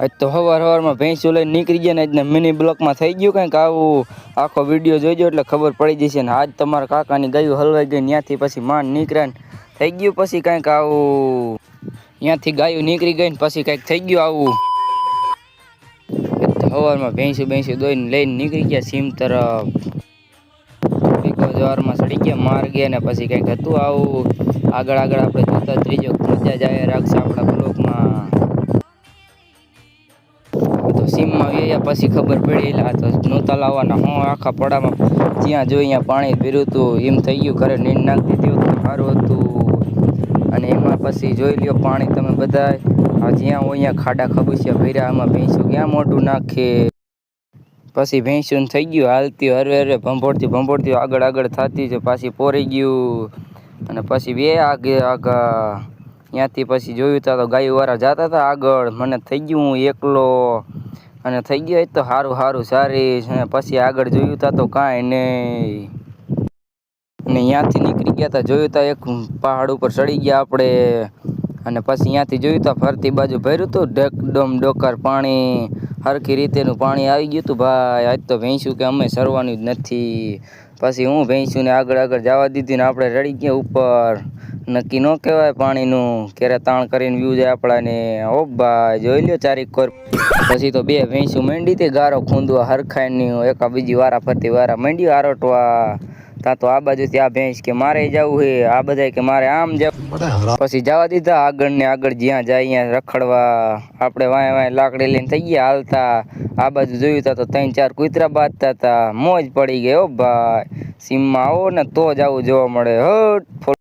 આજ તો સવારમાં ભેંસું લઈને નીકળી ગયા ને આજના મિની બ્લોકમાં થઈ ગયું કંઈક આવું આખો વિડીયો જોઈજો એટલે ખબર પડી જશે ને આજ તમારા કાકાની ગાયું હલવાઈ ગઈ ત્યાંથી પછી માંડ નીકળ્યા ને થઈ ગયું પછી કંઈક આવું ત્યાંથી ગાયું નીકળી ગઈ ને પછી કંઈક થઈ ગયું આવું સવારમાં ભેંસું દોઈને લઈને નીકળી ગયા સીમ તરફ જવારમાં ચડી ગયા માર્ગે ને પછી કંઈક હતું આવું આગળ આપણે જોતા ત્રીજો મજા જાય રાખશે આપણા બ્લોકમાં તો સીમમાં વ્યા પછી ખબર પડી તો નહોતા લાવવાના હું આખા પડામાં જ્યાં જોઈ ત્યાં પાણી ભર્યું હતું એમ થઈ ગયું ઘરે નીંદ નાખી દીધું હતું સારું હતું અને એમાં પછી જોઈ લ્યો પાણી તમે બધા જ્યાં હોય ત્યાં ખાડા ખબુસિયા ભર્યા આમાં ભેંસું ક્યાં મોઢું નાખે પછી ભેંસું થઈ ગયું હાલતી હરવે ભંભોળતી આગળ થતી છે પાછી પોરી ગયું અને પછી બે આગળ ત્યાંથી પછી જોયું તો ગાયુંવાળા જતા હતા આગળ મને થઈ ગયું હું એકલો અને થઈ ગયો તો સારું સારી અને પછી આગળ જોયું તા તો કાંઈ નહીં અને ત્યાંથી નીકળી ગયા હતા જોયું તા એક પહાડ ઉપર ચડી ગયા આપણે અને પછી ત્યાંથી જોયું તા ફરતી બાજુ ભર્યું હતું ઢેકડમ ડોકાર પાણી સરખી રીતેનું પાણી આવી ગયું હતું ભાઈ આજ તો ભેંસું કે અમે સરવાનું જ નથી પછી હું ભેંસું ને આગળ જવા દીધી ને આપણે રડી ગયા ઉપર નક્કી ન કહેવાય પાણીનું ક્યારે તાણ કરીને વ્યૂ જાય આપણાને ઓ ભાઈ જોઈ લ્યો ચારીક કોર પછી તો બે ભેંસું માંડી તે ગારો ખૂંદવા હરખાઈની એકા બીજી વારા ફરતી વારા માંડ્યું આરોટવા ત્યાં તો આ બાજુથી આ ભેંસ કે મારે જવું છે આ બધા કે મારે આમ જવું પછી જવા દીધા આગળ ને આગળ જ્યાં જાય ત્યાં રખડવા આપણે વાંય લાકડી લઈને થઈ ગયા હાલતા આ બાજુ જોયું તા તો 3-4 કૂતરા બાંધતા હતા મોજ પડી ગઈ ઓ ભાઈ સીમમાં આવો ને તો જ આવું જોવા મળે હટ